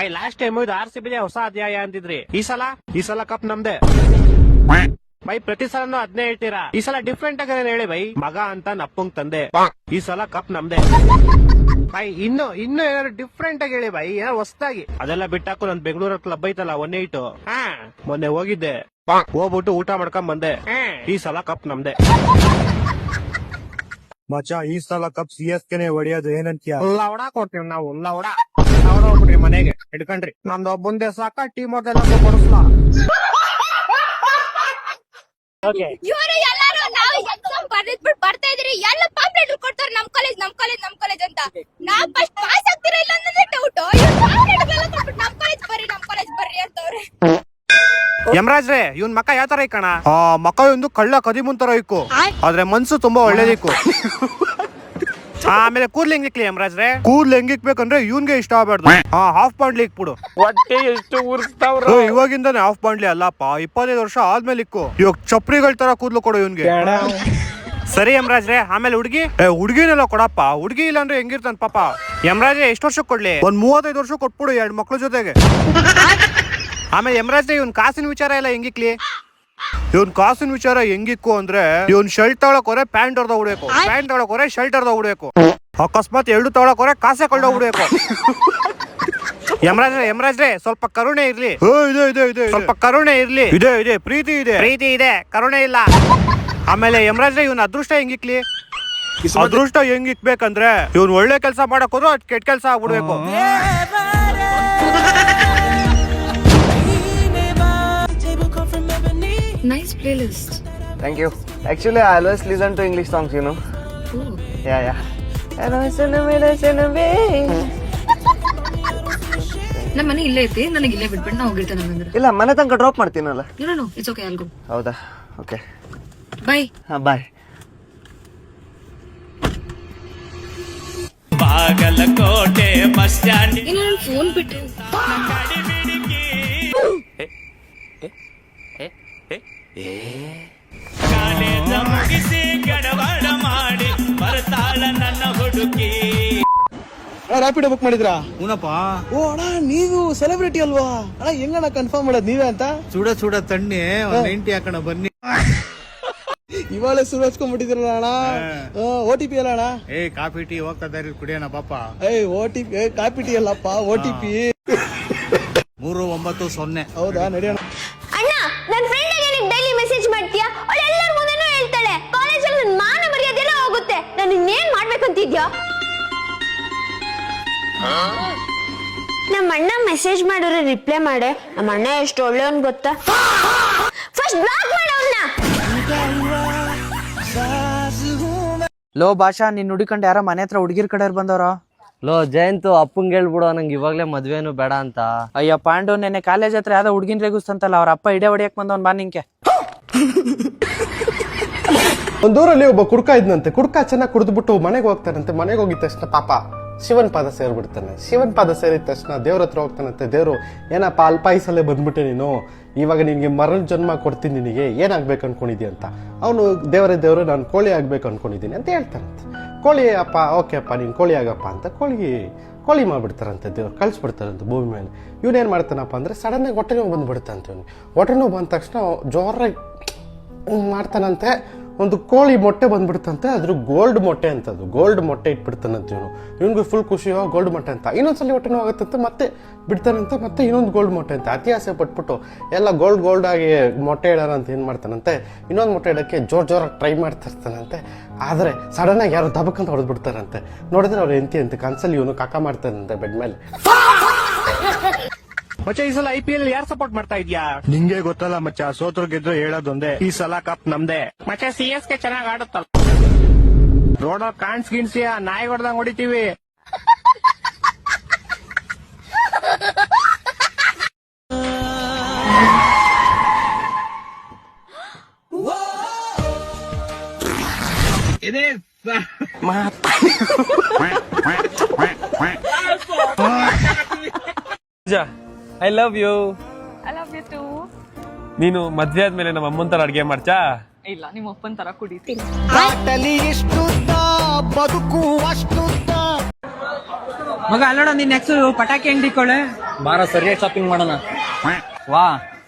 By last time ಇದು RCB ಹೊಸ ಅಧ್ಯಾಯ ಅಂತಿದ್ರಿ. ಈ ಸಲ ಕಪ್ ನಮ್ದೆ ಬೈ. ಪ್ರತಿ ಸಲನು ಅದನ್ನೇ ಹೇಳ್ತೀರಾ. ಈ ಸಲ ಡಿಫ್ರೆಂಟ್ ಆಗಿ ಹೇಳಿ ಬೈ. ಮಗ ಅಂತ ನಪ್ಪಂಗ್ ತಂದೆ, ಈ ಸಲ ಕಪ್ ನಮ್ದೆ ಬೈ. ಇನ್ನು ಏನಾದ್ರು ಡಿಫ್ರೆಂಟ್ ಆಗಿ ಹೇಳಿ ಬೈ, ಏನಾದ್ರು ಹೊಸದಾಗಿ. ಅದೆಲ್ಲ ಬಿಟ್ಟಾಕು. ನನ್ ಬೆಂಗಳೂರ ಕ್ಲಬ್ ಐತಲ್ಲ 18 ಮೊನ್ನೆ ಹೋಗಿದ್ದೆ. ಹೋಗ್ಬಿಟ್ಟು ಊಟ ಮಾಡ್ಕೊಂಡ್ ಬಂದೆ. ಈ ಸಲ ಕಪ್ ನಮ್ದೆ ಮಚ್ಚಾ. ಈ ಸಲ ಕಪ್ CSKನೆ ಹೊಡಿಯೋದು ಏನಂತೀಯ? ಲವಡ ಕೊಡ್ತೀವಿ ನಾವು. ಲವಡ ಹೋಗ್ಬಿಟ್ರಿ ಮನೆಗೆ ಹಿಡ್ಕೊಂಡ್ರಿ. ನಮ್ದು ಒಬ್ಬಂದೇ ಸಾಕ ಟೀಮ್ ಅವ್ರದೆಲ್ಲ ಕೊಡಿಸ್ಲಾ? ಇವರು ಎಲ್ಲರೂ ನಾವು ಎಕ್ಸಾಮ್ ಬರ್ದಿಟ್ಬಿಟ್ಟು ಬರ್ತಾ ಇದೀರಿ. ಎಲ್ಲ ಪಾಂಪ್ಲೆಟ್ ಕೊಡ್ತಾರೆ ನಮ್ ಕಾಲೇಜ್ ಅಂತ. ನಾವ್ ಫಸ್ಟ್ ಪಾಸ್ ಆಗ್ತಿರ ಇಲ್ಲ ಅನ್ನೋದೇ ಡೌಟ್. ನಮ್ ಕಾಲೇಜ್ ಬರ್ರಿ ಅಂತವ್ರೆ. ಯಮರಾಜ್ರೆ, ಇವ್ನ್ ಮಕ್ಕ ಯಾವ ತರ ಇಕ್ಕಣ? ಮಕ್ಕ ಒಂದು ಕಳ್ಳ ಕದಿಮುನ್ ತರ ಇಕ್ಕು, ಆದ್ರೆ ಮನ್ಸು ತುಂಬಾ ಒಳ್ಳೇದಿಕ್ಕು. ಆಮೇಲೆ ಕೂದ್ಲು ಹೆಂಗಿಕ್ಲಿ ಯಮರಾಜ್ರೆ? ಕೂದ್ಲು ಹೆಂಗಿಕ್ಬೇಕಂದ್ರೆ ಇವನ್ಗೆ ಇಷ್ಟ ಆಗ್ಬಾರ್ದು. ಹಾಫ್ ಬಾಂಡ್ಲಿ ಇಕ್ಬಿಡು. ಹೊಟ್ಟೆ ಎಷ್ಟು ಉರ್ಸ್ತಾವ್ರ. ಇವಾಗಿಂದಾನೆ ಹಾಫ್ ಬಾಂಡ್ಲಿ ಅಲ್ಲಪ್ಪ, 25 ವರ್ಷ ಆದ್ಮೇಲೆ ಇಕ್ಕು. ಇವಾಗ ಚಪ್ರಿಗಳ ತರ ಕೂದ್ಲು ಕೊಡು ಇವನ್ಗೆ. ಸರಿ ಯಮರಾಜ್ರೆ. ಆಮೇಲೆ ಹುಡ್ಗಿನೆಲ್ಲ ಕೊಡಪ್ಪ. ಹುಡ್ಗಿ ಇಲ್ಲ ಅಂದ್ರೆ ಹೆಂಗಿರ್ತಾನ ಪಾಪ. ಯಮರಾಜ್ರೆ ಎಷ್ಟು ವರ್ಷಕ್ಕೆ ಕೊಡ್ಲಿ? ಒಂದ್ 35 ವರ್ಷ ಕೊಟ್ಬಿಡು 2 ಮಕ್ಳ ಜೊತೆಗೆ. ಆಮೇಲೆ ಯಮರಾಜ್ರೆ ಇವ್ನ್ ಕಾಸಿನ ವಿಚಾರ ಎಲ್ಲ ಹೆಂಗಿಕ್ಲಿ? ಇವನ್ ಕಾಸಿನ ವಿಚಾರ ಹೆಂಗಿಕ್ಕು ಅಂದ್ರೆ, ಇವನ್ ಶರ್ಟ್ ತಗೊಳಕ್ ಹೊರೆ ಪ್ಯಾಂಟ್ ಹೊಡೆದ ಹುಡ್ಬೇಕು, ಪ್ಯಾಂಟ್ ತಗೊಳಕ್ ಹೊರೆ ಶರ್ಟ್ ಹೊಡೆದ ಹುಡ್ಬೇಕು. ಅಕಸ್ಮಾತ್ 2 ತಗೊಳಕ್ ಹೊರೆ ಕಾಸೆ ಕೊಳ್ಳ ಹುಡ್ಬೇಕು. ಯಮರಾಜ್ರೆ ಸ್ವಲ್ಪ ಕರುಣೆ ಇರ್ಲಿ. ಇದೆ ಸ್ವಲ್ಪ ಕರುಣೆ ಇರ್ಲಿ. ಇದೆ ಪ್ರೀತಿ ಇದೆ, ಕರುಣೆ ಇಲ್ಲ. ಆಮೇಲೆ ಯಮರಾಜ್ರೆ ಇವ್ನ ಅದೃಷ್ಟ ಹೆಂಗಿಕ್ಲಿ? ಅದೃಷ್ಟ ಹೆಂಗಿಕ್ಬೇಕಂದ್ರೆ, ಇವ್ನ್ ಒಳ್ಳೆ ಕೆಲಸ ಮಾಡಕ್ ಹೋದ್ರು ಅದ್ ಕೆಟ್ಟ ಕೆಲಸ ಆಗ್ಬಿಡ್ಬೇಕು. Nice playlist. Thank you. Actually, I always listen to English songs, you know. Oh. Yeah. ನಮ್ಮ ಮನೆ ಇಲ್ಲೇ ಐತಿ, ನನಗೆ ಇಲ್ಲೇ ಬಿಟ್ಬಿಟ್ಟು ನಾ ಹೋಗಿರ್ತೇನೆ ನಮ್ಮಂದ್ರೆ. ಇಲ್ಲ, ಮನೆ ತನಕ ಡ್ರಾಪ್ ಮಾಡ್ತೀನಲ್ಲ. No, it's okay, I'll go. ಹೌದಾ? Okay, Bye. Bye. Bagalkot bus stand ಇನ್ನು ನನ್ನ ಫೋನ್ ಬಿಟ್ಟು ಕಾಲೇಜ ಮುಗಿಸಿ ಗಡಬಡ ಮಾಡಿ ಬರ್ತಾಳ ನನ್ನ ಹುಡುಗಿ. ರ್ಯಾಪಿಡೋ ಬುಕ್ ಮಾಡಿದ್ರಾ? ಹೂನಪ್ಪ. ಓ ಅಣ್ಣ, ನೀವು ಸೆಲೆಬ್ರಿಟಿ ಅಲ್ವಾ ಅಣ್ಣ? ಹೆಂಗಣ್ಣ ಕನ್ಫರ್ಮ್ ಮಾಡೋದು ನೀವೇ ಅಂತ? ಸುಡ ತಣ್ಣೆ 90 ಹಾಕೋಣ ಬನ್ನಿ. ಇವಾಗಲೇ ಶುರು ಹಚ್ಕೊಂಡ್ಬಿಟ್ಟಿದ್ರಲ್ಲ ಅಣ್ಣ. OTP ಅಲ್ಲ ಅಣ್ಣ? ಕಾಫಿ ಟೀ ಹೋಗ್ತಾ ಇದಾರೆ ಕುಡಿಯೋಣ ಪಾಪ. OTP ಕಾಪಿ ಟೀ ಅಲ್ಲಪ್ಪ, OTP 390. ಹೌದಾ? ನಡೆಯೋಣ. ಅಣ್ಣ, ನನ್ನ ಫ್ರೆಂಡ್ ಗೆ ಡೈಲಿ ಮೆಸೇಜ್ ಮಾಡ್ತೀಯಾ? ಅವಳು ಎಲ್ಲರ ಮುಂದೆನೂ ಹೇಳ್ತಾಳೆ. ಕಾಲೇಜಲ್ಲಿ ನನ್ನ ಮಾನ ಮರ್ಯಾದೆಲ್ಲ ಹೋಗುತ್ತೆ. ನಾನು ಇನ್ನೇನ್ ಮಾಡ್ಬೇಕಂತಿದ್ಯಾ? ನಮ್ಮ ಅಣ್ಣ ಮೆಸೇಜ್ ಮಾಡಿದ್ರೆ ರಿಪ್ಲೈ ಮಾಡೆ. ನಮ್ಮ ಅಣ್ಣ ಎಷ್ಟು ಒಳ್ಳೆಯವನ್ ಗೊತ್ತಾ? First block ಮಾಡೋನ್ನ. ಲೋ ಭಾಷಾ, ನಿನ್ ಹುಡುಕಂಡು ಯಾರ ಮನೆ ಹತ್ರ ಹುಡುಗಿರ್ ಕಡೆಯವ್ರು ಬಂದವ್ರ? ಲೋ ಜಯಂತು, ಅಪ್ಪಂಗೆ ಹೇಳ್ಬಿಡು ನಂಗೆ ಇವಾಗ್ಲೇ ಮದ್ವೆನು ಬೇಡ ಅಂತ. ಅಯ್ಯ ಪಾಂಡು, ನೆನ್ನೆ ಕಾಲೇಜ್ ಹತ್ರ ಯಾವ್ದೋ ಹುಡುಗಿನ ರೇಗಿಸ್ತಂತಲ್ಲ, ಅವ್ರ ಅಪ್ಪ ಇಡೆ ಹೊಡಿಯಕ್ ಬಂದವನ್ ಬಾ ನಿಂಕೆ. ಒಂದೂರಲ್ಲಿ ಒಬ್ಬ ಕುಡ್ಕ ಇದ್ನಂತೆ. ಕುಡ್ಕ ಚೆನ್ನಾಗಿ ಕುಡಿದ್ಬಿಟ್ಟು ಮನೆಗೆ ಹೋಗ್ತಾನಂತೆ. ಮನೆಗೆ ಹೋಗಿದ ತಕ್ಷಣ ಪಾಪ ಶಿವನ್ ಪಾದ ಸೇರ್ಬಿಡ್ತಾನೆ. ಶಿವನ್ ಪಾದ ಸೇರಿದ ತಕ್ಷಣ ದೇವ್ರ ಹತ್ರ ಹೋಗ್ತಾನಂತೆ. ದೇವ್ರು, ಏನಪ್ಪ ಅಲ್ಪಾಯಸಲ್ಲೇ ಬಂದ್ಬಿಟ್ಟೆ ನೀನು, ಇವಾಗ ನಿನ್ಗೆ ಮರಣ ಜನ್ಮ ಕೊಡ್ತೀನಿ, ನಿನಗೆ ಏನಾಗ್ಬೇಕು ಅನ್ಕೊಂಡಿದ್ಯ ಅಂತ. ಅವನು ದೇವರು ನಾನು ಕೋಳಿ ಆಗ್ಬೇಕು ಅನ್ಕೊಂಡಿದ್ದೀನಿ ಅಂತ ಹೇಳ್ತಾನಂತೆ. ಕೋಳಿ ಅಪ್ಪ, ಓಕೆ ಅಪ್ಪ ನೀನ್ ಕೋಳಿ ಆಗಪ್ಪ ಅಂತ ಕೋಳಿ ಮಾಡ್ಬಿಡ್ತಾರಂತೆ. ದೇವ್ರು ಕಳ್ಸಿಬಿಡ್ತಾರಂತೆ ಭೂಮಿ ಮೇಲೆ. ಇವನೇನ್ ಮಾಡ್ತಾನಪ್ಪ ಅಂದ್ರೆ ಸಡನ್ ಆಗಿ ಹೊಟ್ಟೆ ನೋವು ಬಂದ್ಬಿಡುತ್ತಂತೆ. ಇವನು ಹೊಟ್ಟೆ ನೋವು ಬಂದ ತಕ್ಷಣ ಜೋರಾಗಿ ಮಾಡ್ತಾನಂತೆ. ಒಂದು ಕೋಳಿ ಮೊಟ್ಟೆ ಬಂದ್ಬಿಡ್ತಂತೆ. ಅದ್ರ ಗೋಲ್ಡ್ ಮೊಟ್ಟೆ ಅಂತದ್ದು, ಗೋಲ್ಡ್ ಮೊಟ್ಟೆ ಇಟ್ಬಿಡ್ತಾನಂತೆ ಇವನು. ಇವನಿಗೂ ಫುಲ್ ಖುಷಿ, ಗೋಲ್ಡ್ ಮೊಟ್ಟೆ ಅಂತ. ಇನ್ನೊಂದ್ಸಲ ಹೊಟ್ಟೆ ನೋವು ಆಗುತ್ತಂತೆ, ಮತ್ತೆ ಬಿಡ್ತಾನಂತೆ. ಮತ್ತೆ ಇನ್ನೊಂದು ಗೋಲ್ಡ್ ಮೊಟ್ಟೆ ಅಂತ ಅತಿ ಆಸೆ ಪಟ್ಬಿಟ್ಟು ಎಲ್ಲ ಗೋಲ್ಡ್ ಆಗಿ ಮೊಟ್ಟೆ ಇಡೋಣ ಅಂತ ಏನ್ ಮಾಡ್ತಾನಂತೆ, ಇನ್ನೊಂದು ಮೊಟ್ಟೆ ಇಡಕ್ಕೆ ಜೋರಾಗಿ ಟ್ರೈ ಮಾಡ್ತಾ ಇರ್ತಾನಂತೆ. ಆದ್ರೆ ಸಡನ್ ಆಗಿ ಯಾರು ದಬಕ್ಕಂತ ಹೊಡೆದ್ಬಿಡ್ತಾರಂತೆ. ನೋಡಿದ್ರೆ ಅವ್ರು ಎಂತಿ ಕನ್ಸಲ್ಲಿ ಇವನು ಕಾಕ ಮಾಡ್ತಾನಂತೆ ಬೆಡ್ ಮೇಲೆ. ಮಚ್ಚ, ಈ ಸಲ IPL ಯಾರು ಸಪೋರ್ಟ್ ಮಾಡ್ತಾ ಇದ್ಯಾ? ನಿಂಗೆ ಗೊತ್ತಲ್ಲ ಮಚ್ಚ, ಸೋತ್ರ ಗೆದ್ರು ಹೇಳೋದೊಂದೇ, ಈ ಸಲ ಕಪ್ ನಮ್ದೆ. ಮಚ್ಚ, CSK ಚೆನ್ನಾಗ್ ಆಡುತ್ತಲ್ಲ. ರೋಡ್ ಕಾಣಿಸ್ಗಿಣ್ಸಿ ನಾಯಿ ಹೊಡೆದಂಗ್ ಹೊಡಿತೀವಿ. I love you. I love you too. ನೀನು ಮದ್ವೆ ಆದ್ಮೇಲೆ ನಮ್ಮ ಅಮ್ಮನ ತರ ಅಡ್ಗೆ ಮಾಡ್ಚಾ? ಇಲ್ಲ, ನಿಮ್ಮ ಅಪ್ಪನ ತರ ಕುಡಿತೀನಿ. ಬದುಕು ಅಷ್ಟು ಮಗ ಅಲ್ಲೋಡ ನಿನ್ ನೆಕ್ಸ್ಟ್ ಪಟಾಕಿ ಅಂಗಡಿ ಕೊಳ್ಳೆ ಬಾರ ಸರಿಯಾಗಿ ಶಾಪಿಂಗ್ ಮಾಡೋಣ. ವಾ,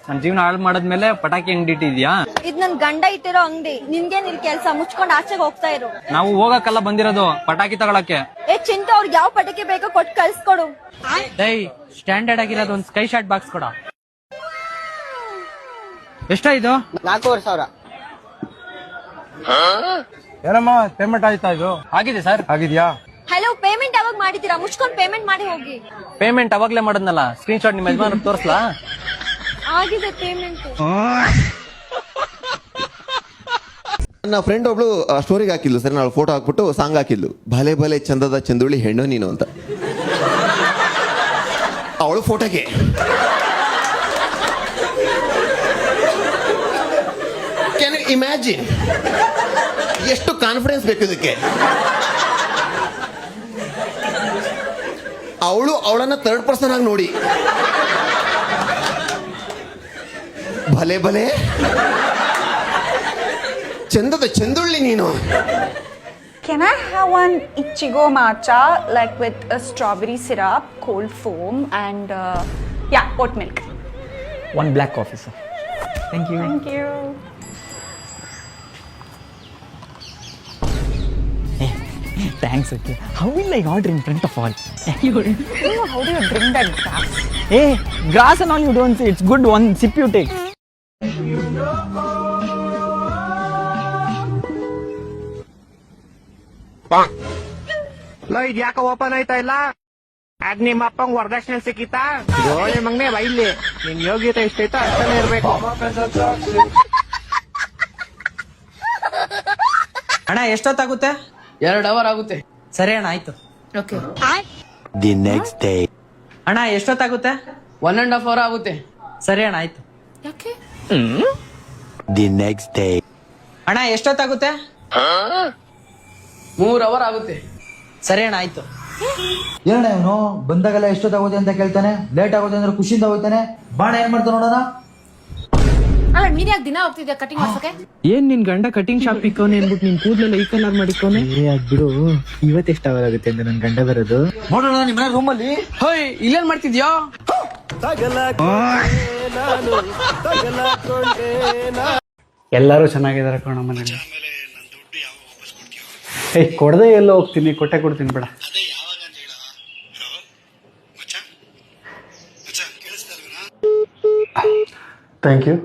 ನನ್ ಜೀವನ ಹಾಳು ಮಾಡದ್ಮೇಲೆ ಪಟಾಕಿ ಅಂಗಡಿ ಇಟ್ಟಿದ್ಯಾ? ಇದ್ ನನ್ ಗಂಡ ಇಟ್ಟಿರೋ ಅಂಗಡಿ, ನಿನ್ಗೇನ್ ಇಲ್ಲಿ ಕೆಲ್ಸ? ಮುಚ್ಕೊಂಡ್ ಆಚೆಗೆ ಹೋಗ್ತಾ ಇರು. ನಾವು ಹೋಗಕ್ಕೆಲ್ಲ ಬಂದಿರೋದು ಪಟಾಕಿ ತಗೊಳಕ್ಕೆ. ಚಿಂಟು, ಅವ್ರಿಗೆ ಯಾವ ಪಟಾಕಿ ಬೇಕೋ ಕೊಟ್ಟು ಕಳ್ಸ್ಕೊಡು. ಡೈ ಸ್ಟ್ಯಾಂಡರ್ಡ್ ಆಗಿರೋದು ಒಂದ್ ಸ್ಕೈ ಶಾಟ್ ಬಾಕ್ಸ್ ಕೊಡ. ಎಷ್ಟಾಯ್ತು? 4,500. ಏನಮ್ಮ ಪೇಮೆಂಟ್ ಆಯ್ತಾ? ಇದು ಆಗಿದೆ ಸರ್. ಆಗಿದ್ಯಾ? ಹಲೋ, ಪೇಮೆಂಟ್ ಯಾವಾಗ ಮಾಡಿದೀರಾ? ಮುಚ್ಕೊಂಡ್ ಪೇಮೆಂಟ್ ಮಾಡಿ ಹೋಗಿ. ಪೇಮೆಂಟ್ ಅವಾಗ್ಲೇ ಮಾಡದ್ನಲ್ಲ, ಸ್ಕ್ರೀನ್ ಶಾಟ್ ನಿಮ್ಮ ಯಜಮಾನ ತೋರ್ಸ್ಲಾ? ಆಗಿದೆ ಪೇಮೆಂಟ್. ನನ್ನ ಫ್ರೆಂಡ್ ಒಬ್ಳು ಸ್ಟೋರಿಗೆ ಹಾಕಿದ್ಲು ಸರಿ, ನಾಳೆ ಫೋಟೋ ಹಾಕ್ಬಿಟ್ಟು ಸಾಂಗ್ ಹಾಕಿದ್ಲು, ಭಲೆ ಭಲೆ ಚಂದದ ಚಂದುಳಿ ಹೆಣ್ಣು ನೀನು ಅಂತ. ಅವಳು ಫೋಟೋಗೆ ಕ್ಯಾನ್ ಯು ಇಮ್ಯಾಜಿನ್ ಎಷ್ಟು ಕಾನ್ಫಿಡೆನ್ಸ್ ಬೇಕು ಇದಕ್ಕೆ? ಅವಳನ್ನ ಥರ್ಡ್ ಪರ್ಸನ್ ಆಗಿ ನೋಡಿ, ಭಲೆ ಭಲೆ ಚಂದದ ಚಂದುಳ್ಳಿ ನೀನು. Can I have one Ichigo matcha, like with a strawberry syrup, cold foam, and oat milk? One black coffee, sir. Thank you. Thank you. Thanks, okay. How will I order in front of all? How do you drink that grass? Hey, grass and all you don't see. It's good. One sip you take. ಇದ್ ಯಾಕ open ಆಯ್ತಾ ಇಲ್ಲ? ಅದ್ ನಿಮ್ಮ ಅಪ್ಪಂಗ್ ವರದಕ್ಷಿಣೆ ಸಿಕ್ಕಿತಾ? ಗೋಳಿ ಮಗ್ನೆ ಬೈಲಿ, ನಿನ್ ಯೋಗ್ಯತೆ ಎಷ್ಟೈತೋ ಅಷ್ಟೇ ಇರ್ಬೇಕು. ಅಣ್ಣ ಎಷ್ಟೊತ್ತಾಗುತ್ತೆ? 2 hour ಆಗುತ್ತೆ. ಸರಿ ಅಣ್ಣ, ಆಯ್ತು. ಓಕೆ. The next day. ಅಣ್ಣ ಎಷ್ಟೊತ್ತಾಗುತ್ತೆ? 1.5 hour ಆಗುತ್ತೆ. ಸರಿ ಅಣ್ಣ, ಆಯ್ತು. ಯಾಕೆ? The next day. ಅಣ್ಣ ಎಷ್ಟೊತ್ತಾಗುತ್ತೆ? 3 hour ಆಗುತ್ತೆ. ಸರಿ ಅಣ್ಣ, ಆಯ್ತು. ಏನಣ್ಣ ಇವನು ಬಂದಾಗೆಲ್ಲ ಎಷ್ಟೊತ್ತಾಗುತ್ತೆ ಅಂತ ಕೇಳ್ತಾನೆ, ಲೇಟ್ ಆಗುತ್ತೆ ಅಂದ್ರೆ ಖುಷಿಯಿಂದ ಹೋಗ್ತಾನೆ. ಬಾಣ ಏನ್ ಮಾಡ್ತಾನೆ ನೋಡೋಣ. ಅಲ್ಲ, ನೀನ್ ಯಾಕೆ ದಿನ ಹೋಗ್ತಿದ್ಯಾ ಕಟಿಂಗ್ ಮಾಡ್ಸಕ್ಕೆ? ಏನ್ ನಿನ್ ಗಂಡ ಕಟಿಂಗ್ ಶಾಪ್ ಇಕ್ಕೋನೆ ಅನ್ಬಿಟ್ಟು ನಿನ್ ಕೂದಲೆಲ್ಲ ಈ ಕಲರ್ ಮಾಡಿಕೋನೆ? ಬಿಡು, ಇವತ್ತು ಎಷ್ಟು ಅವರ್ ಆಗುತ್ತೆ ಅಂತ ನನ್ ಗಂಡ ಬರೋದು. ನೋಡೋಣ ನಿಮ್ಮ ರೂಮಲ್ಲಿ. ಹೋಯ್, ಇಲ್ಲೇನ್ ಮಾಡ್ತಿದ್ಯೋ? ಎಲ್ಲರೂ ಚೆನ್ನಾಗಿದ್ದಾರೆ ಕಣ ಮನೇಲಿ. ಕೊಡದೆ ಎಲ್ಲ ಹೋಗ್ತೀನಿ, ಕೊಟ್ಟೆ ಕೊಡ್ತೀನಿ ಬೇಡ. Thank you.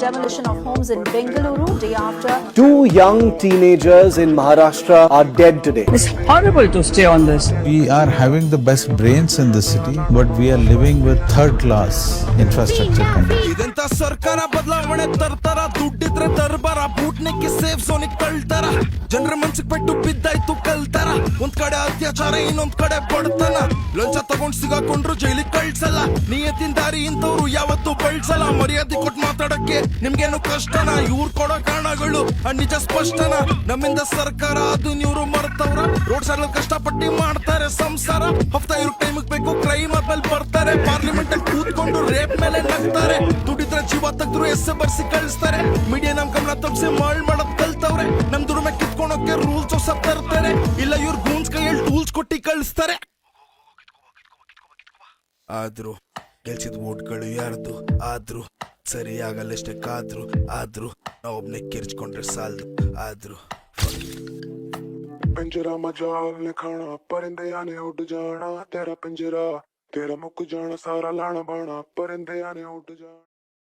Demolition of homes in Bengaluru day after. 2 young teenagers in Maharashtra are dead today. It's horrible to stay on this. We are having the best brains in the city, but we are living with third class infrastructure conditions. ಇದೆಂತ ಸರ್ಕಾರ ಬದಲಾವಣೆ ತರ್ತಾರ, ದುಡ್ಡಿದ್ರೆ ದರ್ಬಾರ, ಬೂಟ್ನಿಕ್ಕೆ safe ಝೋನಿಗೆ ಕಳ್ತಾರ, ಜನರ ಮನ್ಸಿಗೆ ಪೆಟ್ಟು ಬಿದ್ದಾಯ್ತು ಕಲ್ತಾರ. ಒಂದ್ ಕಡೆ ಅತ್ಯಾಚಾರ, ಇನ್ನೊಂದ್ ಕಡೆ ಬಡತನ, ಲಂಚ ತಗೊಂಡ್ ಸಿಗಾಕೊಂಡ್ರು ಜೈಲಿಗೆ ಕಳ್ಸಲ್ಲ. ನಿಯತ್ತಿನ ದಾರಿ ಇಂಥವ್ರು ಯಾವತ್ತೂ ಬಳಸಲ್ಲ. ಮರ್ಯಾದೆ ಕೊಟ್ಟು ಮಾತಾಡಕ್ಕೆ ನಿಮ್ಗೇನು ಕಷ್ಟನ? ಇವ್ರು ಕೊಡೋ ಕಾರಣಗಳು ನಿಜ ಸ್ಪಷ್ಟನ. ನಮ್ಮಿಂದ ಸರ್ಕಾರ ಅದು ಇವ್ರು ಮರ್ತವ್ರ. ರೋಡ್ ಸೈಡ್ ಕಷ್ಟಪಟ್ಟು ಮಾಡ್ತಾರೆ ಸಂಸಾರ. ಹಫ್ತಾ ಇವ್ರ ಟೈಮಿಗೆ ಬೇಕು, ಕ್ರೈಮ್ ಆದ್ಮೇಲೆ ಬರ್ತಾರೆ. ಪಾರ್ಲಿಮೆಂಟ್ ಅಲ್ಲಿ ಕೂತ್ಕೊಂಡು ರೇಪ್ ಮೇಲೆ ನಗ್ತಾರೆ. ದುಡಿದ್ರೆ ಜೀವ ತೆಗ್ದ್ರು ಎಸ್ಸೆ ಬರ್ಸಿ ಕಳಿಸ್ತಾರೆ. ಮೀಡಿಯಾ ನಮ್ ಗಮನ ತಪ್ಪಿಸಿ ಮಳ್ ಮಾಡೋದ್ ಕಲ್ತವ್ರೆ. ನಮ್ ದುಡಿಮೆ ಕಿತ್ಕೊಳಕ್ಕೆ ರೂಲ್ಸ್ ಹೊಸ ತರ್ತಾರೆ. ಇಲ್ಲ ಇವ್ರ ಗೂನ್ಸ್ ಕೈಯಲ್ಲಿ ಟೂಲ್ಸ್ ಕೊಟ್ಟಿ ಕಳಿಸ್ತಾರೆ. ಆದ್ರೂ ಗೆಲ್ಸಿದ ವೋಟ್ಗಳು ಯಾರ್ದು? ಆದ್ರೂ ಸರಿಯಾಗಲ್ಲಷ್ಟೇ ಕಾದ್ರು. ಆದ್ರೂ ನಾವೊಬ್ನೇ ಕಿರ್ಚ್ಕೊಂಡ್ರೆ ಸಾಲ್ದು. ಆದ್ರೂ पिंजरा मजाल ने खाना परिंदे आने उड़ जाना, तेरा पिंजरा तेरा मुक जाना, सारा लाना बाना परिंदे आने उड़ जाना.